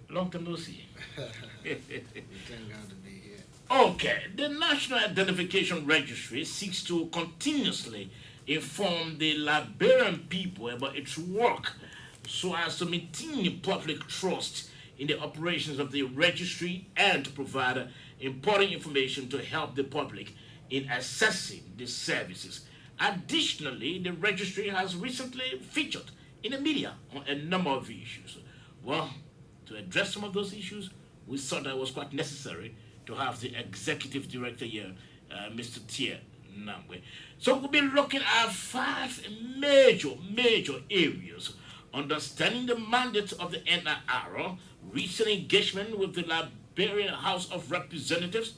Long time no see. We thank God to be here. Okay, the National Identification Registry seeks to continuously inform the Liberian people about its work so as to maintain public trust in the operations of the registry and to provide important information to help the public in accessing the services. Additionally, the registry has recently featured in the media on a number of issues. Well, to address some of those issues, we thought that it was quite necessary to have the executive director here, Mr. Tier Nangwe. So we'll be looking at five major areas. Understanding the mandate of the NIR, recent engagement with the Liberian House of Representatives,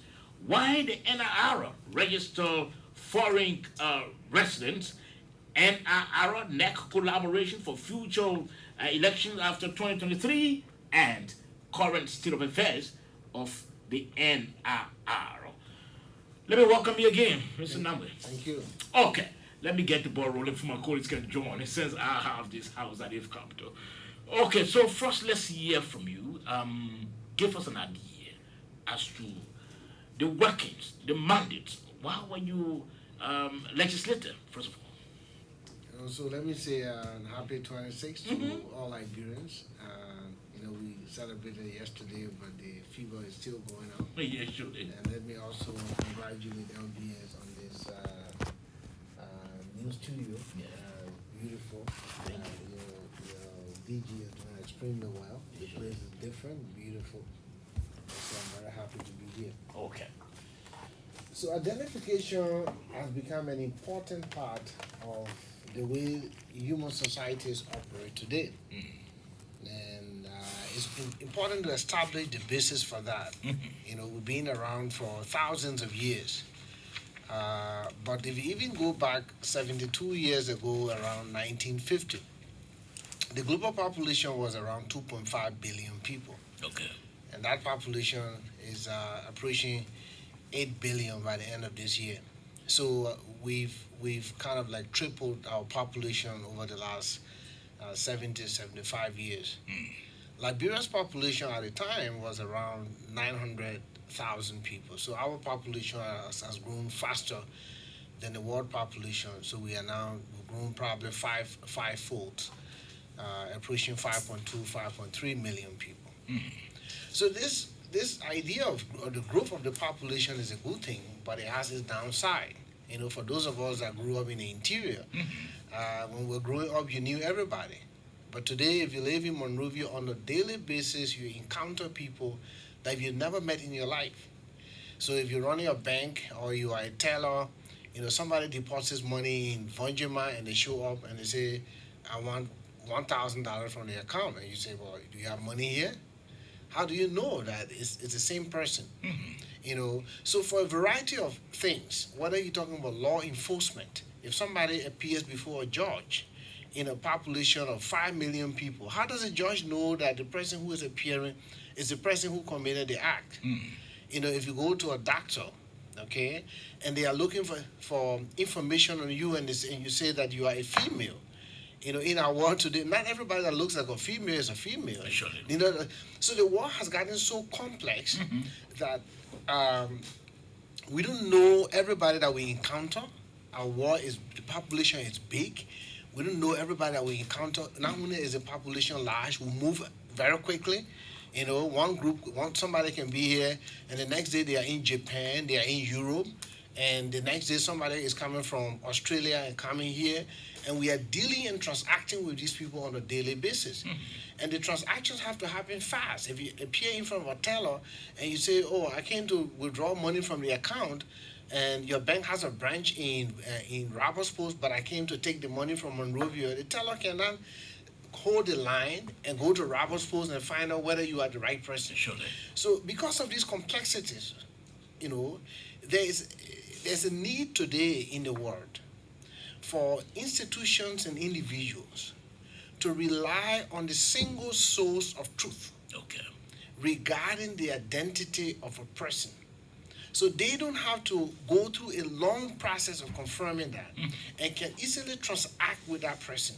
why the NIR register foreign residents, NIR NEC collaboration for future elections after 2023, and current state of affairs of the NIR. Let me welcome you again, Mr. Namwe. Thank you. Okay, let me get the ball rolling for my colleagues can join. It says I have this house that they've come to. Okay, so first let's hear from you. Give us an idea as to the workings, the mandates. Why were you legislator, first of all? So let me say happy 26 to all Liberians. We celebrated yesterday, but the fever is still going on. Yeah, sure. And let me also congratulate LBS on this new studio. Yeah. Beautiful. Thank Your DG is doing extremely well. The place is different, beautiful. So I'm very happy to be here. Okay. So identification has become an important part of the way human societies operate today. And it's important to establish the basis for that. We've been around for thousands of years. But if you even go back 72 years ago, around 1950, the global population was around 2.5 billion people. Okay. And that population is approaching 8 billion by the end of this year. So we've kind of like tripled our population over the last 70, 75 years. Liberia's population at the time was around 900,000 people. So our population has grown faster than the world population. So we've grown probably fivefold, approaching 5.2, 5.3 million people. So this idea of the growth of the population is a good thing, but it has its downside. For those of us that grew up in the interior, when we were growing up, you knew everybody. But today, if you live in Monrovia on a daily basis, you encounter people that you've never met in your life. So if you're running a bank or you are a teller, somebody deposits money in Vonjima and they show up and they say, I want $1,000 from the account. And you say, well, do you have money here? How do you know that it's the same person? So for a variety of things, whether you're talking about law enforcement, if somebody appears before a judge in a population of 5 million people, how does a judge know that the person who is appearing is the person who committed the act? If you go to a doctor, okay, and they are looking for information on you and you say that you are a female, in our world today, not everybody that looks like a female is a female. Sure. So the world has gotten so complex that we don't know everybody that we encounter. The population is big. We don't know everybody that we encounter. Not only is the population large, we move very quickly. Somebody can be here, and the next day they are in Japan, they are in Europe, and the next day somebody is coming from Australia and coming here, and we are dealing and transacting with these people on a daily basis. And the transactions have to happen fast. If you appear in front of a teller and you say, oh, I came to withdraw money from the account, and your bank has a branch in Roberts Post, but I came to take the money from Monrovia, the teller cannot hold the line and go to Roberts Post and find out whether you are the right person. Sure. So because of these complexities, there's a need today in the world for institutions and individuals to rely on the single source of truth regarding the identity of a person. So they don't have to go through a long process of confirming that and can easily transact with that person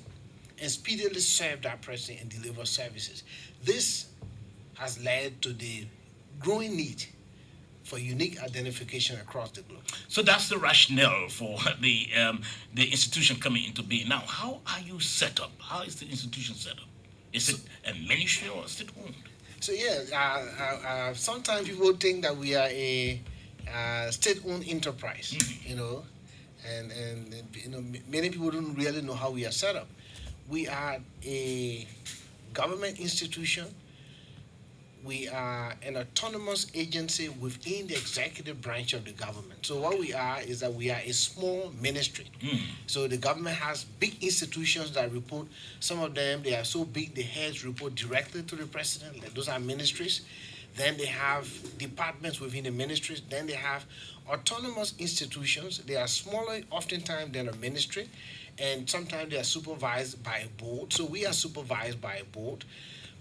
and speedily serve that person and deliver services. This has led to the growing need for unique identification across the globe. So that's the rationale for the institution coming into being. Now, how are you set up? How is the institution set up? Is it a ministry or state-owned? So yeah, sometimes people think that we are a state-owned enterprise, you know, and you know many people don't really know how we are set up. We are a government institution. We are an autonomous agency within the executive branch of the government. So what we are is that we are a small ministry. So the government has big institutions that report. Some of them they are so big the heads report directly to the president. Like those are ministries. Then they have departments within the ministries. Then they have autonomous institutions. They are smaller oftentimes than a ministry, and sometimes they are supervised by a board. So we are supervised by a board,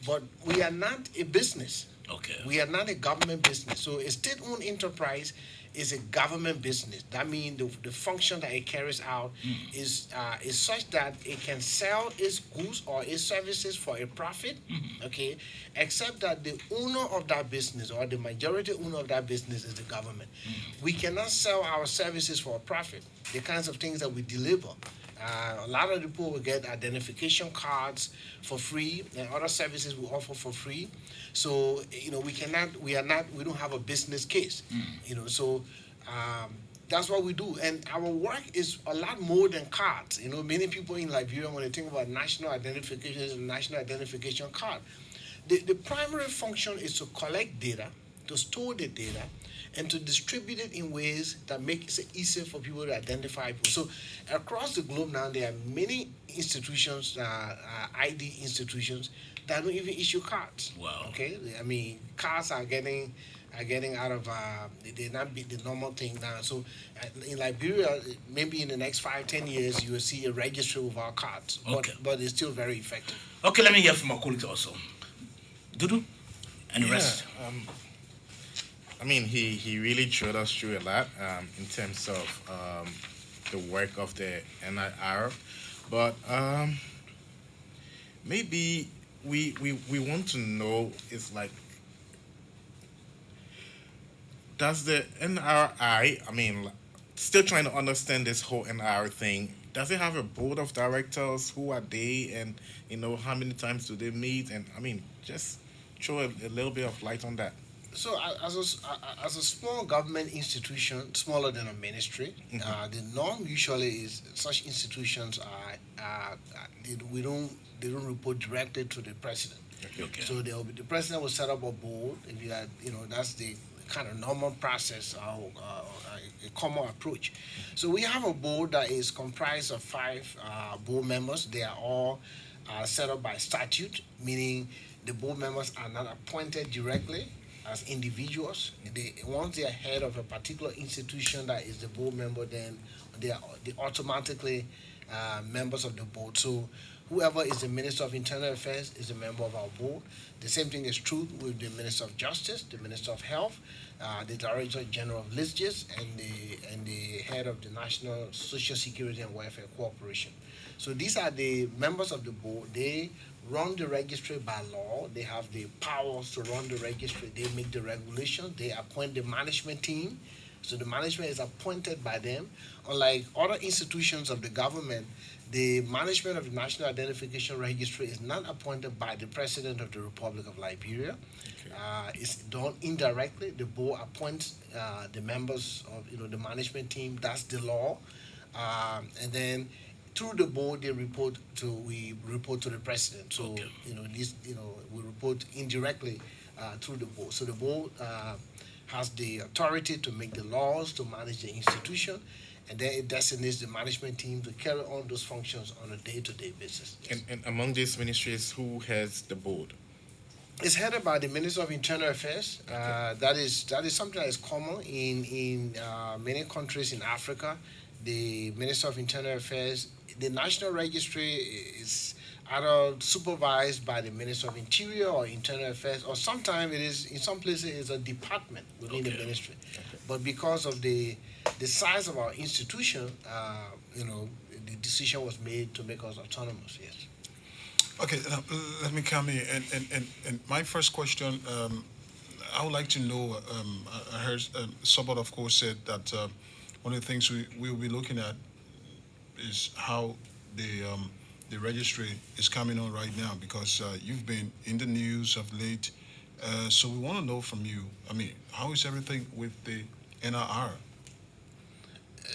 but we are not a business. Okay. We are not a government business. So a state-owned enterprise is a government business. That means the function that it carries out is such that it can sell its goods or its services for a profit, okay, except that the owner of that business or the majority owner of that business is the government. We cannot sell our services for a profit. The kinds of things that we deliver. A lot of people will get identification cards for free, and other services we offer for free. So you know we don't have a business case. You know, so that's what we do, and our work is a lot more than cards. You know, many people in Liberia, when they think about national identification, is a national identification card. The primary function is to collect data, to store the data, and to distribute it in ways that make it easier for people to identify people. So across the globe now, there are many institutions, ID institutions, that don't even issue cards. Wow. Okay, I mean, cards are getting out of they're not be the normal thing now. So in Liberia, maybe in the next 5-10 years, you will see a registry with our cards. Okay. But it's still very effective. Okay, let me hear from our colleagues also. Dudu and the rest. I mean, he really showed us through a lot in terms of the work of the NIR, but maybe we want to know is like, does the NRI, I mean, still trying to understand this whole NIR thing, does it have a board of directors? Who are they? And, you know, how many times do they meet? And, I mean, just throw a little bit of light on that. So, as a small government institution, smaller than a ministry, the norm usually is such institutions they don't report directly to the president. Okay. So the president will set up a board. If you had, you know, that's the kind of normal process or a common approach. So we have a board that is comprised of 5 board members. They are all set up by statute, meaning the board members are not appointed directly as individuals. Once they are head of a particular institution that is the board member, then they automatically members of the board. So whoever is the Minister of Internal Affairs is a member of our board. The same thing is true with the Minister of Justice, the Minister of Health, the Director General of Lists, and the head of the National Social Security and Welfare Corporation. So these are the members of the board. They run the registry by law. They have the powers to run the registry. They make the regulations. They appoint the management team. So the management is appointed by them. Unlike other institutions of the government, the management of the National Identification Registry is not appointed by the President of the Republic of Liberia. It's done indirectly. The board appoints the members of the management team. That's the law, and then through the board we report to the president. So Okay. We report indirectly through the board. So the board has the authority to make the laws, to manage the institution, and then it designates the management team to carry on those functions on a day-to-day basis. Yes. And among these ministries, who heads the board? It's headed by the Minister of Internal Affairs. That is something that is common in many countries in Africa. The Minister of Internal Affairs, the National Registry is either supervised by the Minister of Interior or Internal Affairs, or sometimes it is, in some places, it's a department within the ministry. But because of the size of our institution, the decision was made to make us autonomous, yes. Okay, let me come in. And my first question, I would like to know. I heard Sobot, of course, said that one of the things we will be looking at is how the registry is coming on right now because you've been in the news of late. So we want to know from you. I mean, how is everything with the NRR?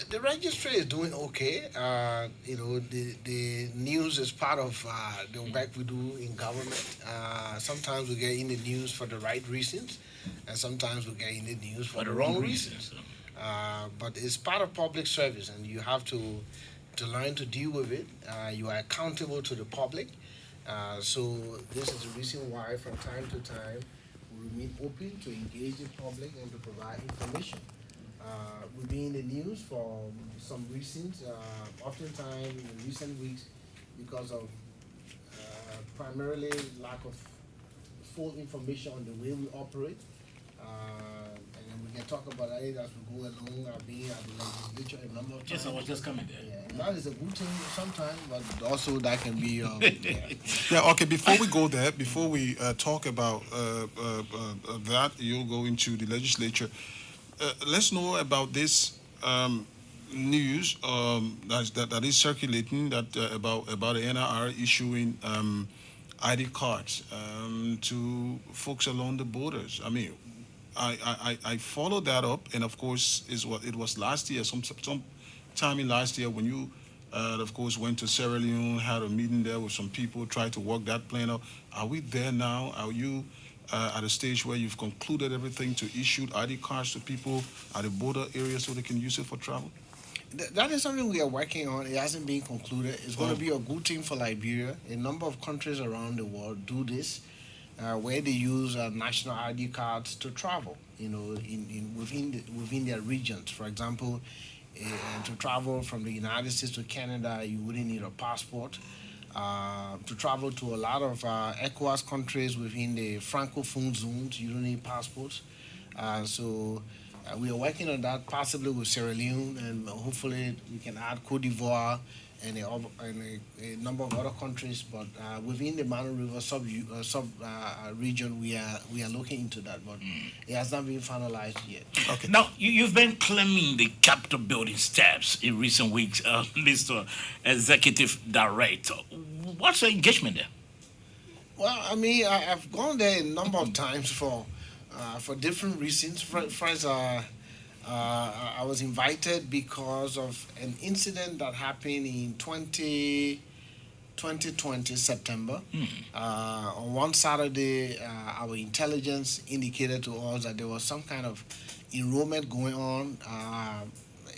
The registry is doing okay. The news is part of the work we do in government. Sometimes we get in the news for the right reasons, and sometimes we get in the news for For the the wrong wrong reasons. reasons. But it's part of public service, and you have to learn to deal with it. You are accountable to the public. So this is the reason why, from time to time, we remain open to engage the public and to provide information. We've been in the news for some reasons, oftentimes in recent weeks, because of primarily lack of full information on the way we operate. And then we can talk about it as we go along. I've been at the legislature a number of times. Yes, I was just coming there. Yeah, and that is a good thing sometimes, but also that can be, yeah. Yeah, okay, before we go there, before we talk about that, you'll go into the legislature. Let's know about this news that is circulating that about the NRR issuing ID cards to folks along the borders. I mean, I followed that up, and of course, is what it was last year, some time in last year when you, of course, went to Sierra Leone, had a meeting there with some people, tried to work that plan out. Are we there now? Are you at a stage where you've concluded everything to issue ID cards to people at the border area so they can use it for travel? That is something we are working on. It hasn't been concluded. It's going to be a good thing for Liberia. A number of countries around the world do this, where they use national ID cards to travel. Within their regions. For example, to travel from the United States to Canada, you wouldn't need a passport. To travel to a lot of ECOWAS countries within the Francophone zones, you don't need passports. We are working on that, possibly with Sierra Leone, and hopefully we can add Cote d'Ivoire and a number of other countries. But within the Mano River sub region, we are looking into that, but it has not been finalized yet. Okay. Now, you've been claiming the Capitol building steps in recent weeks, Mr. Executive Director. What's your engagement there? Well, I mean, I've gone there a number of times for different reasons. First, I was invited because of an incident that happened in 2020 September. On one Saturday, our intelligence indicated to us that there was some kind of enrollment going on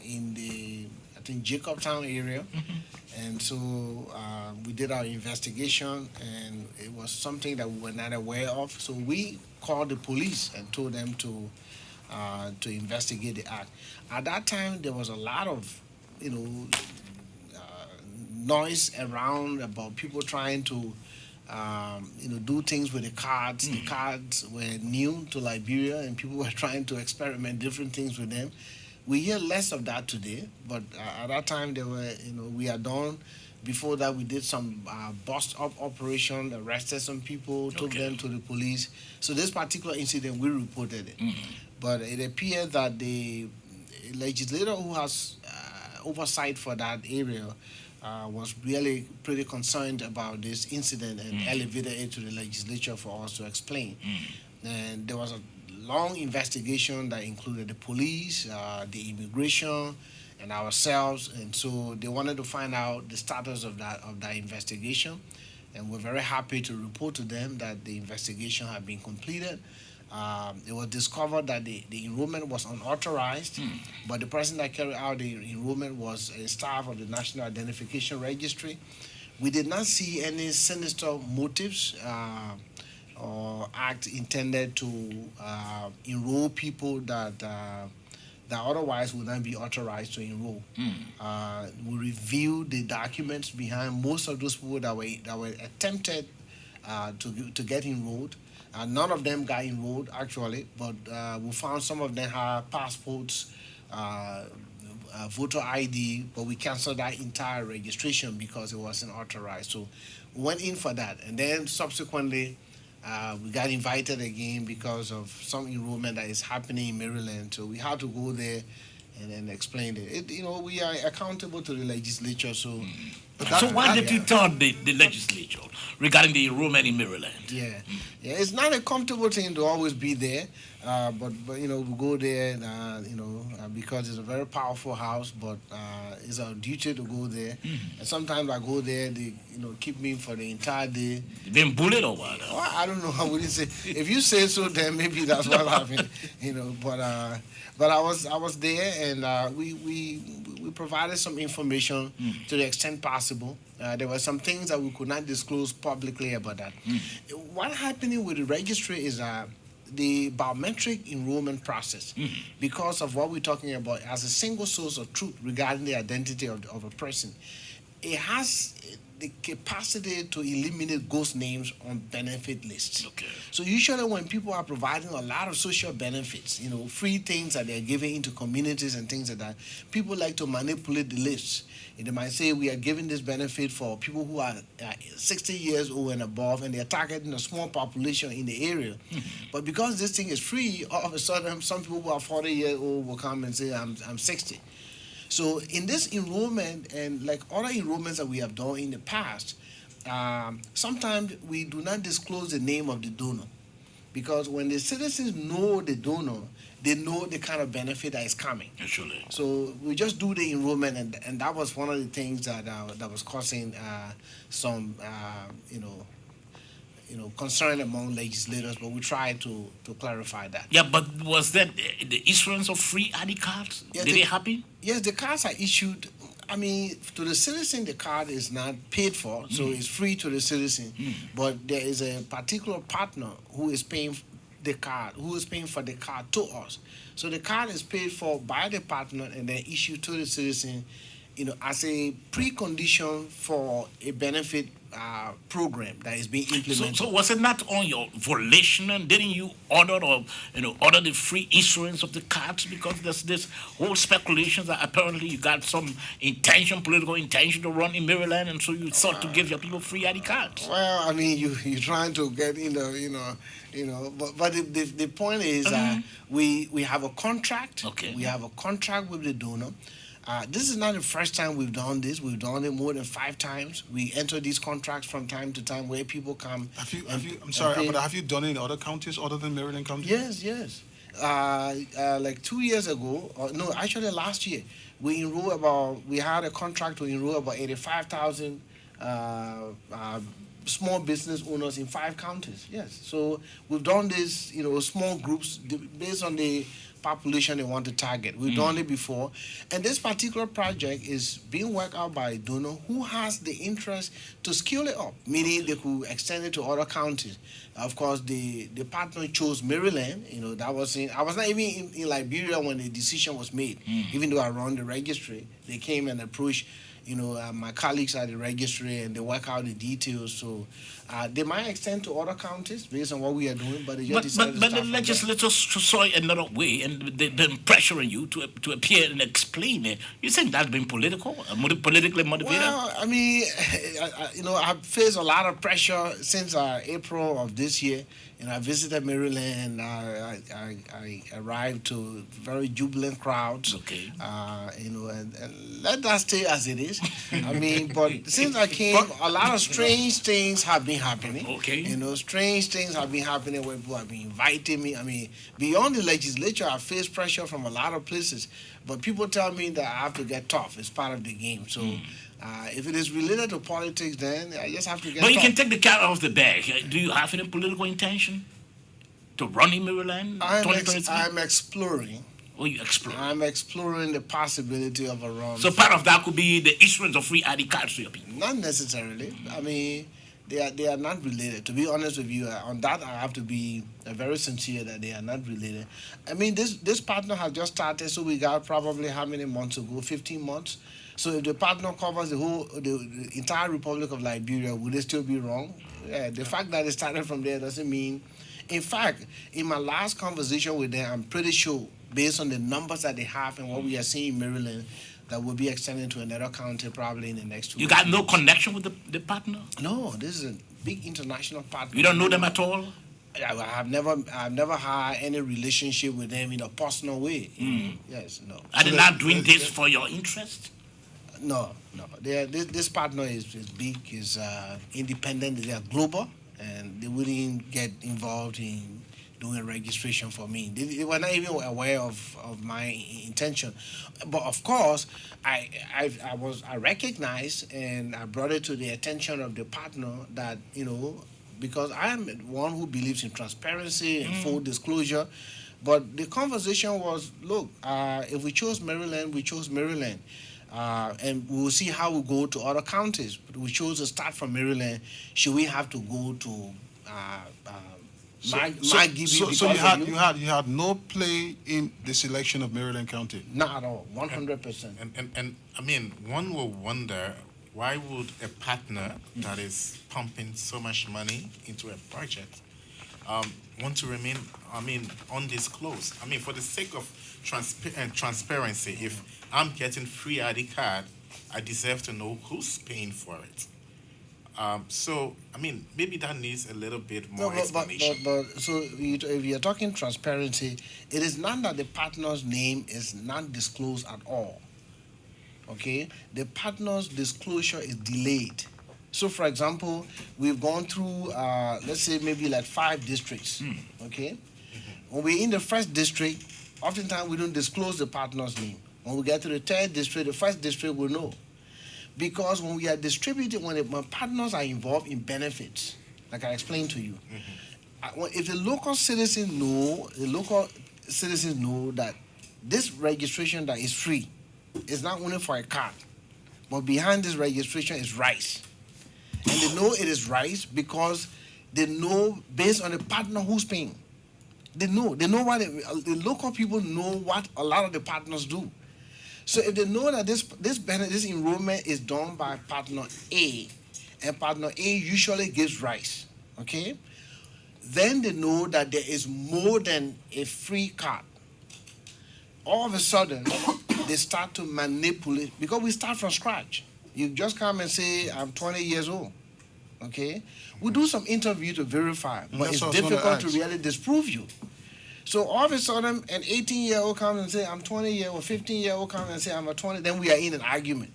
in the, I think, Jacobtown area. And so we did our investigation, and it was something that we were not aware of. So we called the police and told them to investigate the act. At that time, there was a lot of, noise around about people trying to, do things with the cards. The cards were new to Liberia, and people were trying to experiment different things with them. We hear less of that today, but at that time, there were, we had done. Before that, we did some bust-up operation, arrested some people, took Okay. them to the police. So this particular incident, we reported it. But it appears that the legislator who has oversight for that area was really pretty concerned about this incident and elevated it to the legislature for us to explain. And there was a long investigation that included the police, the immigration, and ourselves. And so they wanted to find out the status of that investigation. And we're very happy to report to them that the investigation had been completed. It was discovered that the enrollment was unauthorized, but the person that carried out the enrollment was a staff of the National Identification Registry. We did not see any sinister motives or act intended to enroll people that otherwise would not be authorized to enroll. We reviewed the documents behind most of those people that were attempted to get enrolled. None of them got enrolled actually, but we found some of them had passports, voter ID, but we canceled that entire registration because it wasn't authorized. So We went in for that, and then subsequently, we got invited again because of some enrollment that is happening in Maryland. So we had to go there and then explain it. We are accountable to the legislature. So, So why did you tell the legislature regarding the enrollment in Maryland? yeah, it's not a comfortable thing to always be there, but we go there, because it's a very powerful house. But it's our duty to go there, and sometimes I go there. They keep me for the entire day. You been bullied or what? Well, I don't know. I wouldn't say. If you say so, then maybe that's what happened. But I was there, and we provided some information to the extent possible. There were some things that we could not disclose publicly about that. What happening with the registry is the biometric enrollment process, because of what we're talking about as a single source of truth regarding the identity of a person. It has the capacity to eliminate ghost names on benefit lists. Okay. So usually when people are providing a lot of social benefits, free things that they're giving into communities and things like that, people like to manipulate the lists. They might say we are giving this benefit for people who are 60 years old and above, and they're targeting a small population in the area. But because this thing is free, all of a sudden some people who are 40 years old will come and say, I'm 60. So in this enrollment, and like other enrollments that we have done in the past, sometimes we do not disclose the name of the donor, because when the citizens know the donor, they know the kind of benefit that is coming. Actually. So we just do the enrollment, and that was one of the things that was causing some concern among legislators. But we tried to clarify that. Yeah, but was that the issuance of free ID cards? Yeah, Did it happen? Yes, the cards are issued. I mean, to the citizen, the card is not paid for, so it's free to the citizen. But there is a particular partner who is paying the card, who is paying for the card to us. So the card is paid for by the partner and then issued to the citizen, as a precondition for a benefit program that is being implemented. So was it not on your volition, and didn't you order the free issuance of the cards? Because there's this whole speculation that apparently you got some political intention to run in Maryland, and so you thought to give your people free ID cards. Well, I mean, you're trying to get but the point is we have a contract. Okay. We have a contract with the donor. This is not the first time we've done this. We've done it more than 5 times. We enter these contracts from time to time where people come. I'm sorry, but have you done it in other counties other than Maryland County? Yes. Like 2 years ago, no, actually last year, we had a contract to enroll about 85,000 small business owners in 5 counties. Yes. So we've done this, small groups based on the population they want to target. We've done it before. And this particular project is being worked out by a donor who has the interest to scale it up, meaning they could extend it to other counties. Of course, the partner chose Maryland. I was not even in Liberia when the decision was made, even though I run the registry. They came and approached my colleagues at the registry, and they work out the details. So they might extend to other counties based on what we are doing, but they just decided to but start the from legislators saw it another way, and they've been pressuring you to appear and explain it. You think that's been politically motivated? Well, I mean, I've faced a lot of pressure since April of this year. I visited Maryland. I arrived to very jubilant crowds. Okay. And let that stay as it is. I mean, but since I came, a lot of strange things have been happening. Okay. Strange things have been happening where people have been inviting me. I mean, beyond the legislature, I faced pressure from a lot of places. But people tell me that I have to get tough. It's part of the game. So if it is related to politics, then I just have to get But you tough. can take the cat off the bag. Do you have any political intention to run in Maryland? I'm exploring. Oh, you explore. I'm exploring the possibility of a run. So part of that could be the issuance of free ID cards to your people. Not necessarily. I mean, they are not related. To be honest with you, on that I have to be very sincere that they are not related. I mean, this partner has just started, so we got probably how many months ago? 15 months. So if the partner covers the entire Republic of Liberia, would they still be wrong? Yeah, the fact that it started from there doesn't mean. In fact, in my last conversation with them, I'm pretty sure, based on the numbers that they have and what we are seeing in Maryland, that will be extended to another county probably in the next 2 You or got 3 no weeks. connection with the partner? No, this is a big international partner. You don't know them at all? I've never had any relationship with them in a personal way. Yes, no. Are they So not that- doing that- this that- for your interest? No. This partner is big, is independent, they are global, and they wouldn't get involved in doing registration for me. They were not even aware of my intention. But of course, I recognized and I brought it to the attention of the partner that, because I am one who believes in transparency and full disclosure. But the conversation was, look, if we chose Maryland, we chose Maryland. And we'll see how we go to other counties. But we chose to start from Maryland. Should we have to go to Margibi So because you of had you had no play in the selection of Maryland County. Not at all, 100%. And I mean, one will wonder why would a partner that is pumping so much money into a project want to remain, undisclosed? I mean, for the sake of transparency, if I'm getting free ID card, I deserve to know who's paying for it. So, I mean, maybe that needs a little bit more explanation. But so if you're talking transparency, it is not that the partner's name is not disclosed at all. Okay, the partner's disclosure is delayed. So, for example, we've gone through, let's say, maybe like 5 districts. Okay, when we're in the first district, oftentimes we don't disclose the partner's name. When we get to the 3rd district, the 1st district will know. Because when we are distributing, when partners are involved in benefits, like I explained to you, if the local citizens know that this registration that is free is not only for a card, but behind this registration is rice. And they know it is rice because they know based on the partner who's paying. They know what the local people know what a lot of the partners do. So if they know that this enrollment is done by partner A, and partner A usually gives rice, okay, then they know that there is more than a free card. All of a sudden, they start to manipulate because we start from scratch. You just come and say, I'm 20 years old, okay? We do some interview to verify, but That's it's what I was gonna difficult to ask. really disprove you. So all of a sudden, an 18-year-old comes and say, I'm 20-year-old, 15-year-old comes and say, I'm a 20, then we are in an argument.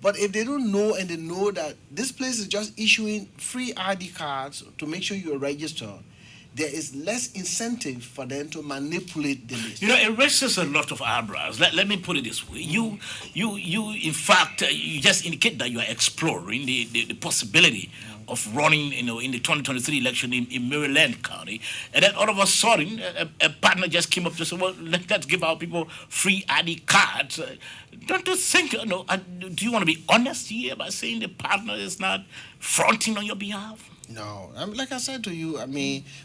But if they don't know and they know that this place is just issuing free ID cards to make sure you're registered, there is less incentive for them to manipulate the list. It raises a lot of eyebrows. Let me put it this way. You in fact, you just indicate that you are exploring the possibility of running, in the 2023 election in Maryland County. And then all of a sudden, a partner just came up to say, well, let's give our people free ID cards. Don't you think, do you want to be honest here by saying the partner is not fronting on your behalf? No, like I said to you,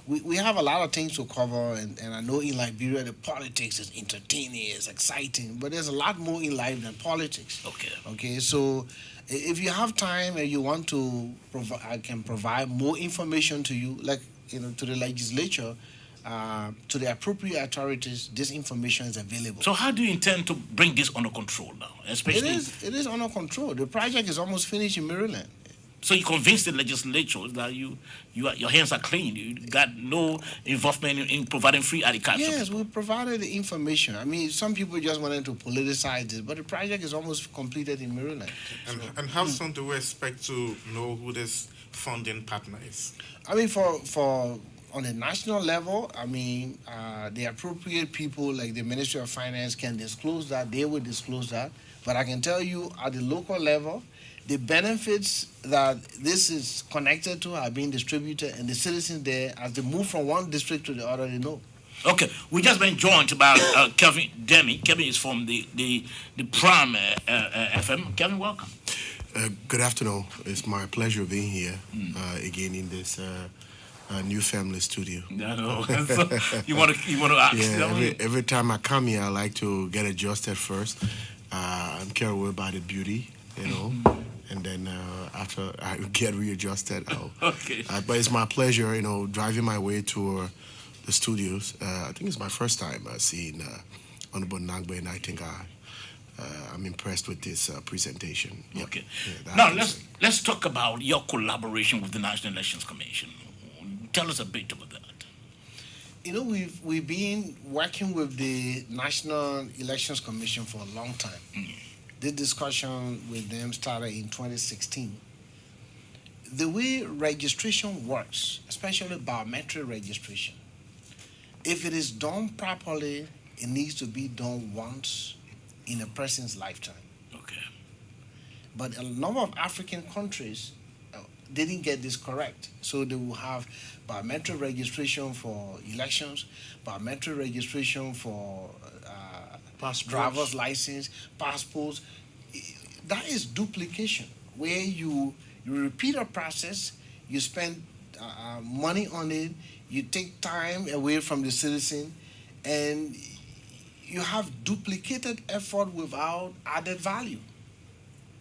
we have a lot of things to cover, and I know in Liberia the politics is entertaining, it's exciting, but there's a lot more in life than politics. Okay, so if you have time and you want to provide, I can provide more information to you, like to the legislature, to the appropriate authorities. This information is available. So how do you intend to bring this under control now, especially? It is under control. The project is almost finished in Maryland. So you convinced the legislature that your hands are clean. You got no involvement in providing free ID cards. Yes, we provided the information. Some people just wanted to politicize this, but the project is almost completed in Maryland. And how soon do we expect to know who this funding partner is? For on a national level, the appropriate people like the Ministry of Finance can disclose that. They will disclose that. But I can tell you at the local level, the benefits that this is connected to are being distributed, and the citizens there, as they move from one district to the other, they know. Okay, we just been joined by Kevin Demi. Kevin is from the Prime FM. Kevin, welcome. Good afternoon. It's my pleasure being here again in this new family studio. So you want to ask? Yeah, every time I come here, I like to get adjusted first. I'm carried away by the beauty, and then after I get readjusted, Okay. but it's my pleasure, driving my way to the studios. I think it's my first time seeing Honorable Nagbe Nightingale I'm impressed with this presentation. Yep. Okay. Yeah, that Now is- let's talk about your collaboration with the National Elections Commission. Tell us a bit about that. You know, we've been working with the National Elections Commission for a long time. This discussion with them started in 2016. The way registration works, especially biometric registration, if it is done properly, it needs to be done once in a person's lifetime. Okay. But a number of African countries didn't get this correct. So they will have biometric registration for elections, biometric registration for driver's license, passports. That is duplication, where you repeat a process, you spend money on it, you take time away from the citizen, and you have duplicated effort without added value.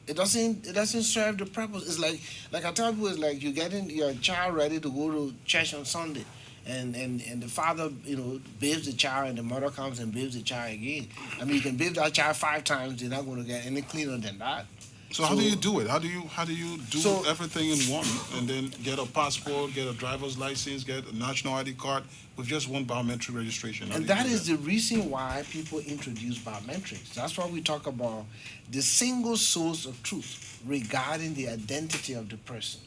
It doesn't serve the purpose. It's like I tell people, it's like you're getting your child ready to go to church on Sunday, and the father, bathes the child, and the mother comes and bathes the child again. I mean, you can bathe that child 5 times, they're not going to get any cleaner than that. So how do you do it? How do you do So- everything in one and then get a passport, get a driver's license, get a national ID card with just one biometric registration? How And do you that do is the reason why people introduce biometrics. That's why we talk about the single source of truth regarding the identity of the person.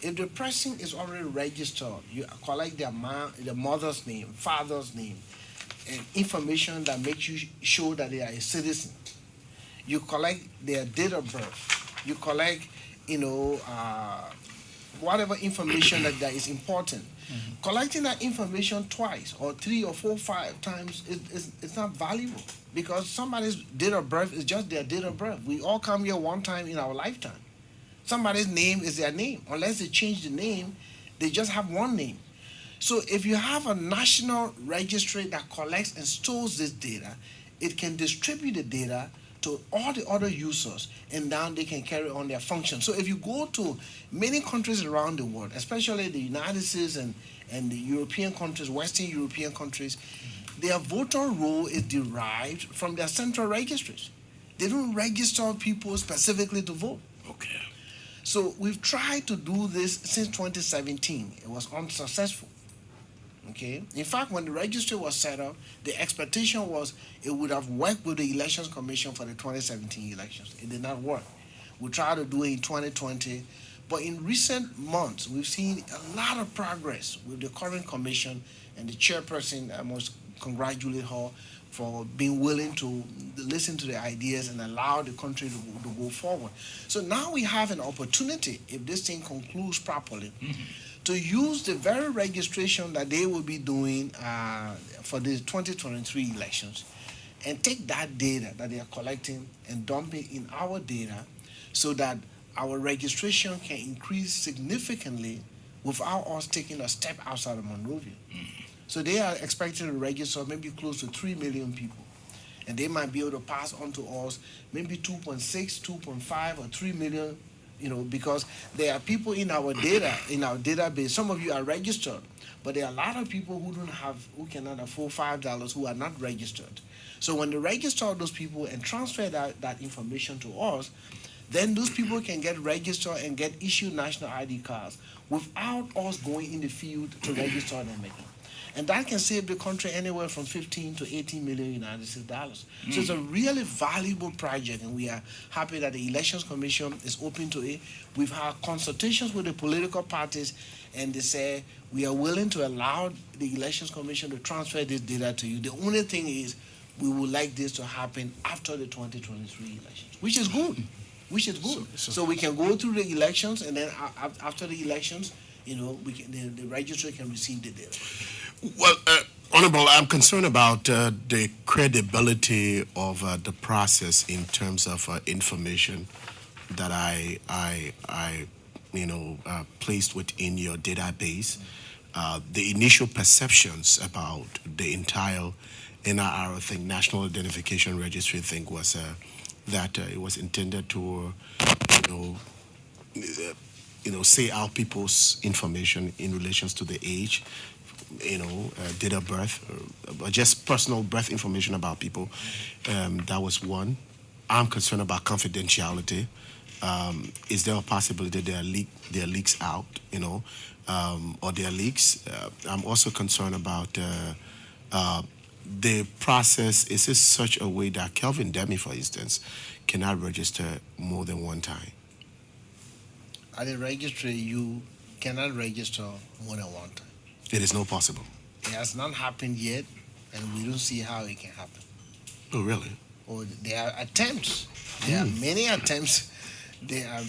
If the person is already registered, you collect their mother's name, father's name, and information that makes you show that they are a citizen. You collect their date of birth. You collect, whatever information that is important. Collecting that information twice or 3 or 4, 5 times is not valuable, because somebody's date of birth is just their date of birth. We all come here one time in our lifetime. Somebody's name is their name. Unless they change the name, they just have one name. So if you have a national registry that collects and stores this data, it can distribute the data to all the other users, and now they can carry on their function. So if you go to many countries around the world, especially the United States and the European countries, Western European countries, their voter roll is derived from their central registries. They don't register people specifically to vote. Okay. So we've tried to do this since 2017. It was unsuccessful. Okay. In fact, when the registry was set up, the expectation was it would have worked with the Elections Commission for the 2017 elections. It did not work. We tried to do it in 2020, but in recent months, we've seen a lot of progress with the current commission, and the chairperson, I must congratulate her for being willing to listen to the ideas and allow the country to go forward. So now we have an opportunity, if this thing concludes properly, to use the very registration that they will be doing for the 2023 elections, and take that data that they are collecting and dump it in our data, so that our registration can increase significantly without us taking a step outside of Monrovia. So they are expected to register maybe close to 3 million people, and they might be able to pass on to us maybe 2.6, 2.5, or 3 million, because there are people in our data, in our database. Some of you are registered, but there are a lot of people who cannot afford $5 who are not registered. So when they register those people and transfer that information to us, then those people can get registered and get issued national ID cards without us going in the field to register them again. And that can save the country anywhere from 15 to 18 million United States dollars. So it's a really valuable project, and we are happy that the Elections Commission is open to it. We've had consultations with the political parties, and they say we are willing to allow the Elections Commission to transfer this data to you. The only thing is we would like this to happen after the 2023 elections, which is good. So we can go through the elections, and then after the elections, the registry can receive the data. Well, Honorable, I'm concerned about the credibility of the process in terms of information that I placed within your database. The initial perceptions about the entire NIR thing, National Identification Registry thing, was that it was intended to, say out people's information in relations to the age, date of birth, just personal birth information about people. That was one. I'm concerned about confidentiality. Is there a possibility there are leaks out, or there are leaks? I'm also concerned about the process. Is this such a way that Kelvin Demi, for instance, cannot register more than one time? At the registry, you cannot register more than one time. It is not possible. It has not happened yet, and we don't see how it can happen. Oh, really? Or there are attempts. There are many attempts. They are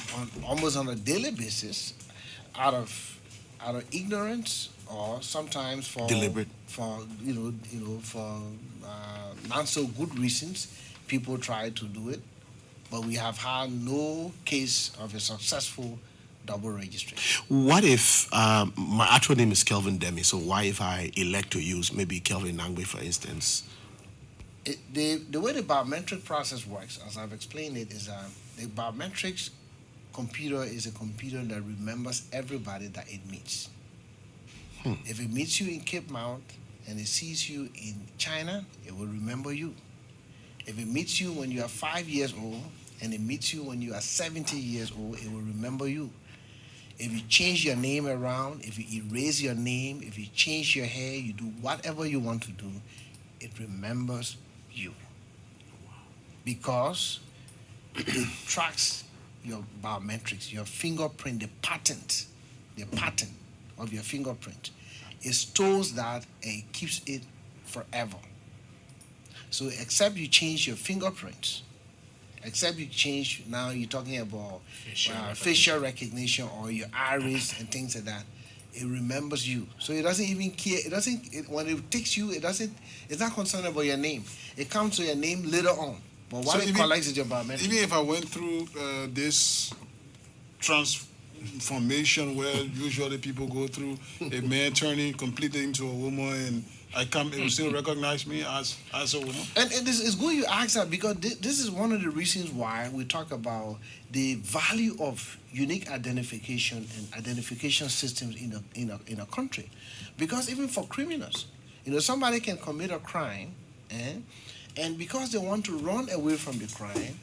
almost on a daily basis, out of ignorance, or sometimes for Deliberate. for not so good reasons. People try to do it, but we have had no case of a successful double registration. What if my actual name is Kelvin Demi? So why if I elect to use maybe Kelvin Nangbe, for instance? The way the biometric process works, as I've explained it, is the biometrics computer is a computer that remembers everybody that it meets. If it meets you in Cape Mount and it sees you in China, it will remember you. If it meets you when you are 5 years old and it meets you when you are 70 years old, it will remember you. If you change your name around, if you erase your name, if you change your hair, you do whatever you want to do, it remembers you. Because it tracks your biometrics, your fingerprint, the pattern of your fingerprint. It stores that and it keeps it forever. So except you change your fingerprints, except you change, now you're talking about facial recognition or your iris and things like that, it remembers you. So it doesn't even care. When it takes you, it's not concerned about your name. It comes to your name later on. But what it collects is your biometrics. Even if I went through this transformation where usually people go through, a man turning completely into a woman, and it will still recognize me as a woman. And this is good you ask that, because this is one of the reasons why we talk about the value of unique identification and identification systems in a country. Because even for criminals, somebody can commit a crime, and because they want to run away from the crime,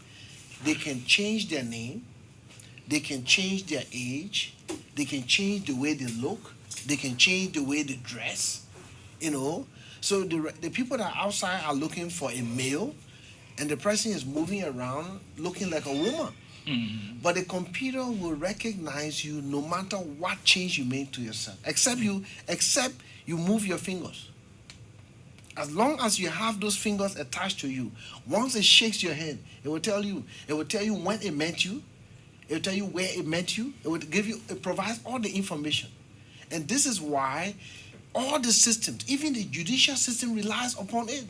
they can change their name, they can change their age, they can change the way they look, they can change the way they dress. So the people that are outside are looking for a male, and the person is moving around looking like a woman. But the computer will recognize you no matter what change you make to yourself, except you move your fingers. As long as you have those fingers attached to you, once it shakes your hand, it will tell you when it met you, it will tell you where it met you, it provides all the information. And this is why all the systems, even the judicial system, relies upon it.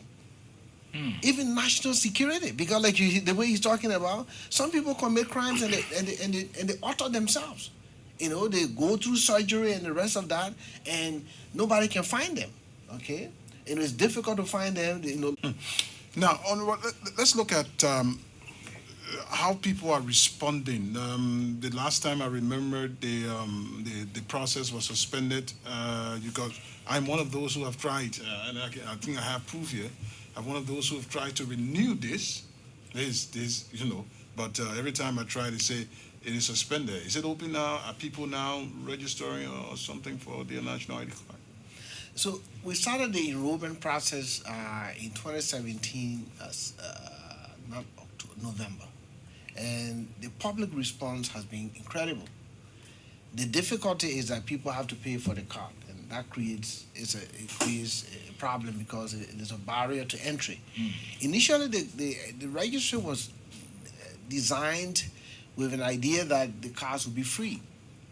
Even national security, because the way he's talking about, some people commit crimes and they author themselves. They go through surgery and the rest of that, and nobody can find them. Okay, and it's difficult to find them. Now, let's look at how people are responding. The last time I remember, the process was suspended because I'm one of those who have tried, and I think I have proof here. I'm one of those who have tried to renew this, but every time I try to say it is suspended. Is it open now? Are people now registering or something for their national ID card? So we started the enrollment process in 2017, not October, November. And the public response has been incredible. The difficulty is that people have to pay for the card, and that creates a problem because it is a barrier to entry. Initially, the registry was designed with an idea that the cards would be free.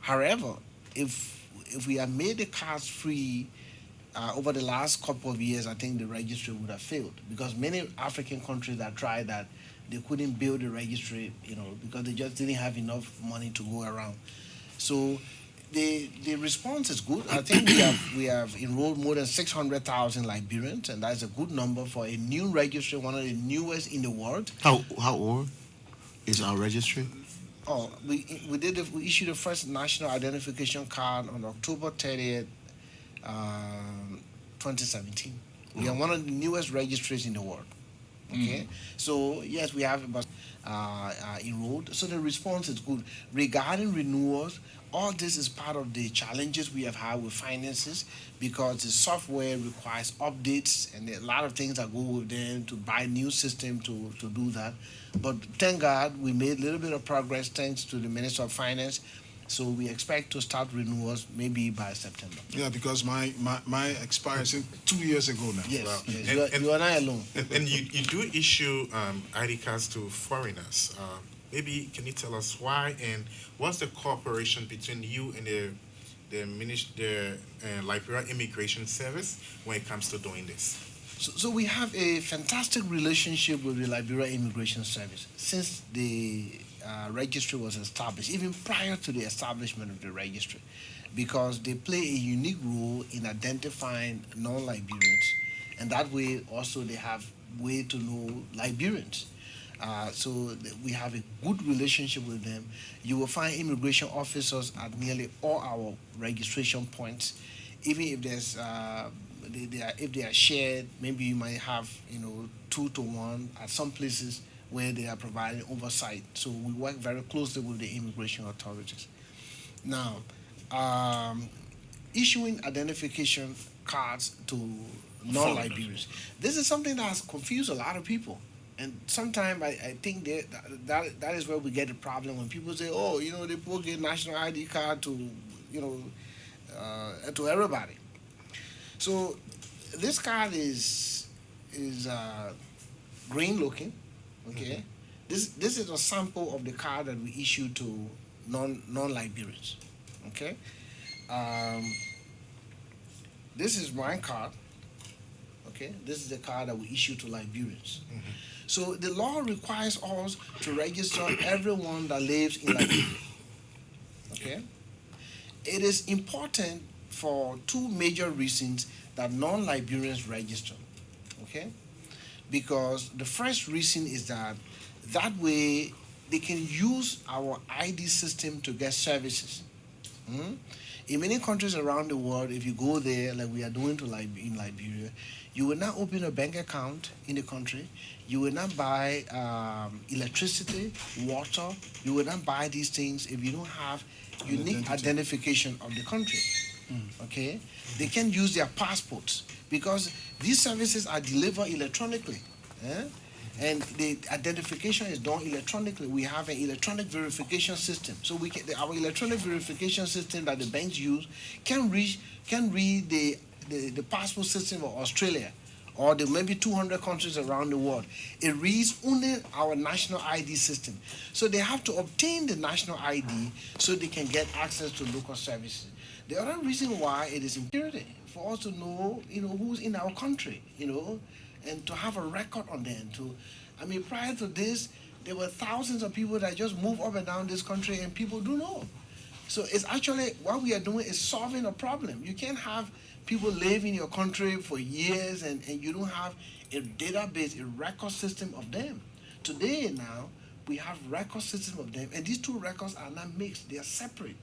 However, if we had made the cards free over the last couple of years, I think the registry would have failed, because many African countries that tried that, they couldn't build a registry, because they just didn't have enough money to go around. So the response is good. I think we have enrolled more than 600,000 Liberians, and that's a good number for a new registry, one of the newest in the world. How old is our registry? Oh, we issued the first national identification card on October 30th, 2017. We are one of the newest registries in the world. Okay, so yes, we have about enrolled. So the response is good regarding renewals. All this is part of the challenges we have had with finances because the software requires updates and there are a lot of things that go with them to buy new system to do that. But thank God we made a little bit of progress thanks to the Minister of Finance. So we expect to start renewals maybe by September. Yeah, because my expires 2 years ago now. Yes, Wow. yes. And- You are not alone. And you do issue ID cards to foreigners. Maybe can you tell us why and what's the cooperation between you and the Liberia Immigration Service when it comes to doing this? So we have a fantastic relationship with the Liberia Immigration Service since the registry was established, even prior to the establishment of the registry, because they play a unique role in identifying non-Liberians, and that way also they have way to know Liberians. We have a good relationship with them. You will find immigration officers at nearly all our registration points, even if there's if they are shared, maybe you might have 2 to 1 at some places where they are providing oversight. So we work very closely with the immigration authorities. Now, issuing identification cards to non-Liberians. This is something that has confused a lot of people. And sometimes I think that is where we get the problem when people say, oh, they people get national ID card to, to everybody. So this card is green looking, okay? This is a sample of the card that we issue to non-Liberians, okay? This is my card, okay? This is the card that we issue to Liberians. So the law requires us to register everyone that lives in Liberia, okay? It is important for 2 major reasons that non-Liberians register, okay? Because the first reason is that way they can use our ID system to get services. In many countries around the world, if you go there, like we are doing in Liberia, you will not open a bank account in the country. You will not buy electricity, water. You will not buy these things if you don't have unique identification of the country. Okay, they can use their passports because these services are delivered electronically, and the identification is done electronically. We have an electronic verification system, so our electronic verification system that the banks use can read the passport system of Australia or the maybe 200 countries around the world. It reads only our national ID system, so they have to obtain the national ID so they can get access to local services. The other reason why it is important for us to know, who's in our country, and to have a record on them. Prior to this, there were thousands of people that just move up and down this country, and people do know. So it's actually what we are doing is solving a problem. You can't have people live in your country for years and you don't have a database, a record system of them. Today now, we have record system of them, and these 2 records are not mixed; they are separate.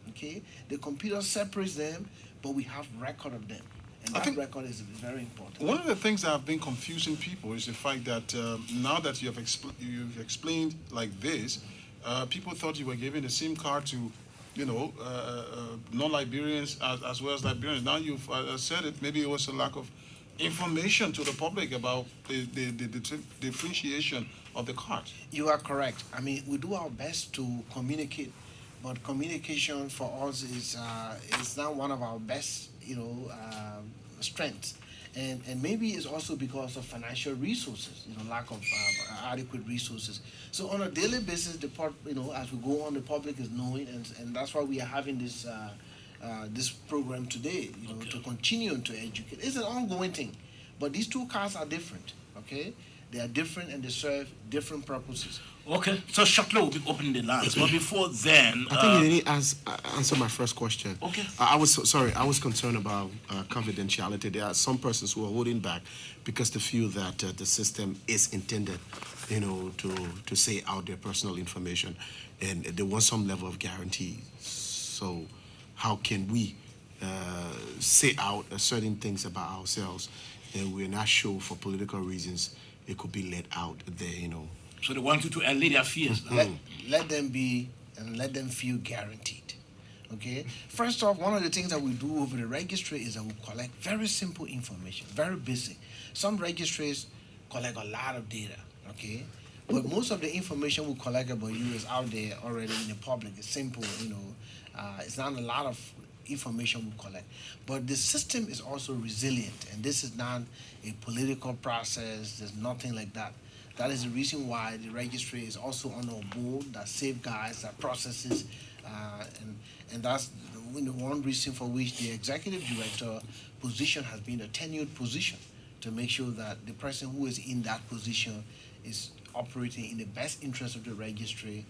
Okay, the computer separates them, but we have record of them, and that record is very important. One of the things that have been confusing people is the fact that now that you've explained like this, people thought you were giving a SIM card to, non-Liberians as well as Liberians. Now you've said it. Maybe it was a lack of information to the public about the differentiation of the card. You are correct. We do our best to communicate, but communication for us is not one of our best, strengths. And maybe it's also because of financial resources, lack of adequate resources. So on a daily basis, as we go on, the public is knowing, and that's why we are having this this program today, to continue to educate. It's an ongoing thing, but these 2 cards are different. Okay, they are different and they serve different purposes. Okay, so shortly we'll be opening the lines, but before then, I think you didn't answer my first question. Okay. I was concerned about confidentiality. There are some persons who are holding back because they feel that the system is intended, to say out their personal information, and they want some level of guarantee. So, how can we say out certain things about ourselves, and we're not sure for political reasons it could be let out there. So they want you to allay their fears. Let them be and let them feel guaranteed. Okay. First off, one of the things that we do over the registry is that we collect very simple information, very basic. Some registries collect a lot of data. Okay. But most of the information we collect about you is out there already in the public. It's simple. It's not a lot of information we collect. But the system is also resilient, and this is not a political process. There's nothing like that. That is the reason why the registry is also on a board that safeguards, that processes, and that's one reason for which the executive director position has been a tenured position, to make sure that the person who is in that position is operating in the best interest of the registry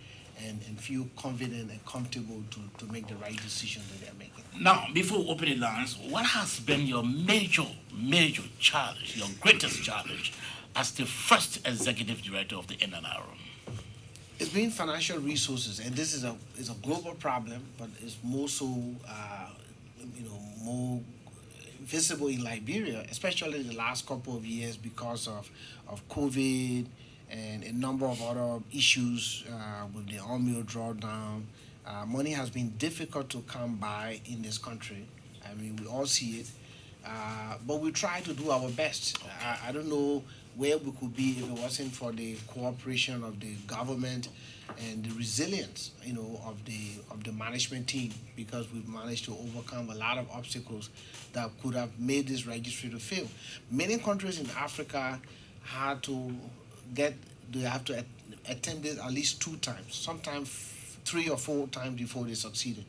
and feel confident and comfortable to make the right decision that they're making. Now, before we open the lines, what has been your major challenge, your greatest challenge as the first executive director of the NNRO? It's been financial resources, and this is a global problem, but it's more so, more visible in Liberia, especially in the last couple of years because of COVID and a number of other issues with the oil drawdown. Money has been difficult to come by in this country. I mean, we all see it, but we try to do our best. I don't know where we could be if it wasn't for the cooperation of the government and the resilience, of the management team, because we've managed to overcome a lot of obstacles that could have made this registry to fail. Many countries in Africa had to they have to attempt this at least 2 times, sometimes 3 or 4 times before they succeeded.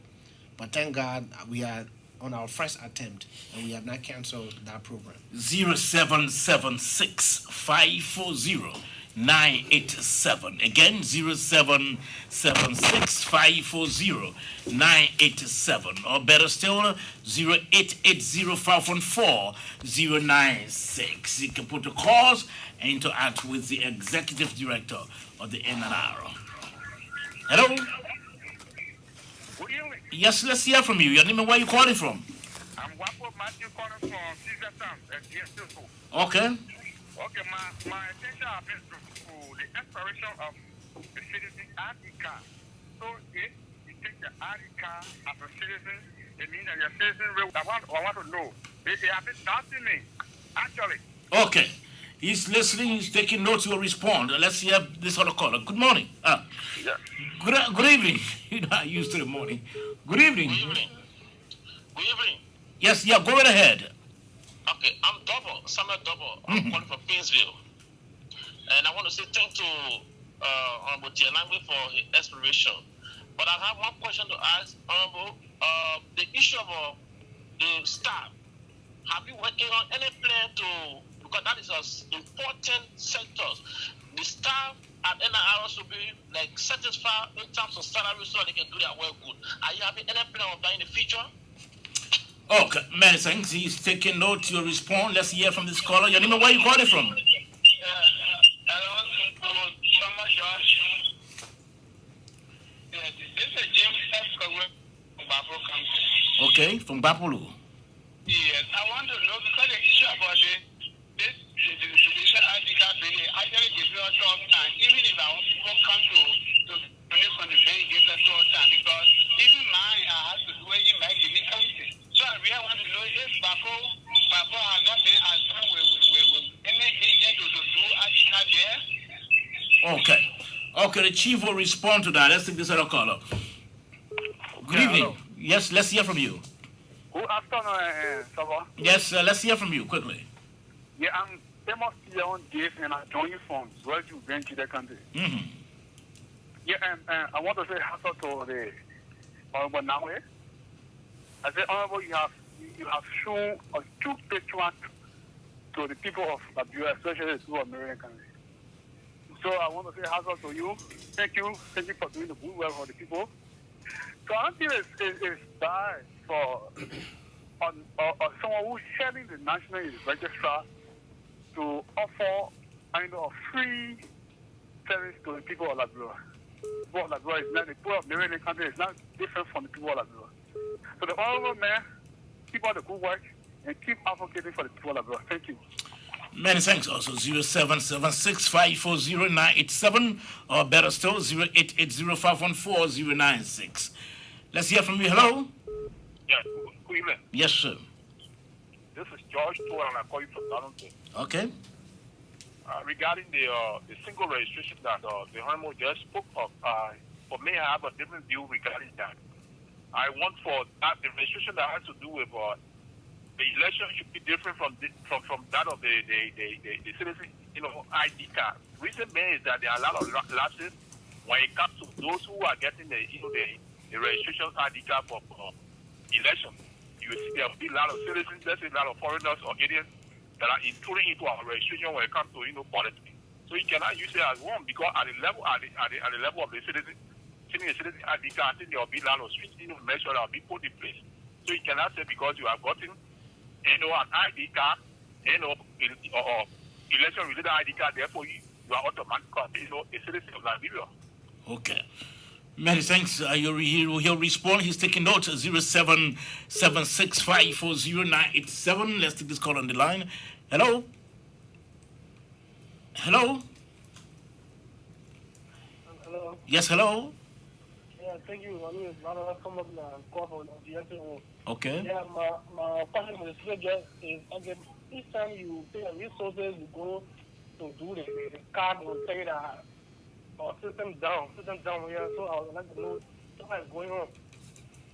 But thank God we are on our first attempt, and we have not canceled that program. 0776 540 987. Again, 0776 540 987. Or better still, 0880 514 096. You can put the calls and interact with the executive director of the NNRO. Hello? Good evening. Yes, let's hear from you. Your name and where you calling from? I'm Wapo Matthew calling from Caesar Town at DSO. Okay. Okay, my attention has been to the expiration of the citizen ID card. So if you take the ID card as a citizen, it means that you're a citizen. I want to know. They have been doubting me, actually. Okay. He's listening, he's taking notes, he'll respond. Let's hear this other caller. Good morning. Yeah. Good evening. You're not used to the morning. Good evening. Good evening. Good evening. Yes, yeah, go right ahead. Okay, I'm Samuel Double. I'm calling from Painesville. And I want to say thank to Honorable Tianangwe for his explanation. But I have one question to ask, Honorable. The issue of the staff. Have you working on any plan to, because that is an important sector, the staff at NRO should be satisfied in terms of salary so they can do their work good. Are you having any plan of that in the future? Okay, many thanks. He's taking note to respond. Let's hear from this caller. Your name and where you calling from? This is James F. from Bapolo County. Okay, from Bapolo. Yes, I want to know because the issue about this judicial ID card actually gives you a short time. Even if our people come to donate from the bank, gives us short time because even mine I have to do it in my giving county. So I really want to know if Bapolo has not been assigned with any agent to do ID card there. Okay. Okay, the chief will respond to that. Let's take this other caller. Good evening. Hello. Yes, let's hear from you. Good afternoon, Sava. Yes, let's hear from you quickly. Yeah, I'm famous Leon Dave and I'm joining from where you been to the country. Mm-hmm. Yeah, and I want to say hello to the Honorable Nawe. I say, Honorable, you have shown a true patriot to the people of Liberia, especially the American country. So I want to say hello to you. Thank you for doing the good work for the people. So I think it's bad for someone who's sharing the national registrar to offer kind of free service to the people of Liberia. The people of Liberia is not the people of the American country is not different from the people of Liberia. So the honorable mayor, keep up the good work and keep advocating for the people of Liberia. Thank you. Many thanks. Also 0776540987 or better still 0880514096. Let's hear from you. Hello. Yeah, good evening. Yes, sir. This is George Tour, and I call you from Darlington. Okay. Regarding the single registration that the Honorable just spoke of, for me, I have a different view regarding that. I want for that the registration that has to do with the election should be different from that of the citizen, ID card. Reason being is that there are a lot of lapses when it comes to those who are getting the registration ID card for election. You will see there will be a lot of citizens, let's say a lot of foreigners or Indians that are intruding into our registration when it comes to politics. So you cannot use it as one because at the level of the citizen, sitting a citizen ID card, I think there will be a lot of streets measures that will be put in place. So you cannot say because you have gotten an ID card, or election related ID card, therefore you are automatically a citizen of Liberia. Okay. Many thanks. He'll respond. He's taking notes. 0776540987. Let's take this call on the line. Hello. Hello. Hello. Yes. Hello. Yeah, thank you. My name is Nana from the call for the NTO. Okay. Yeah, my question with the subject is again, each time you pay resources, you go to do the card will say that or system down here. So I would like to know what is going on.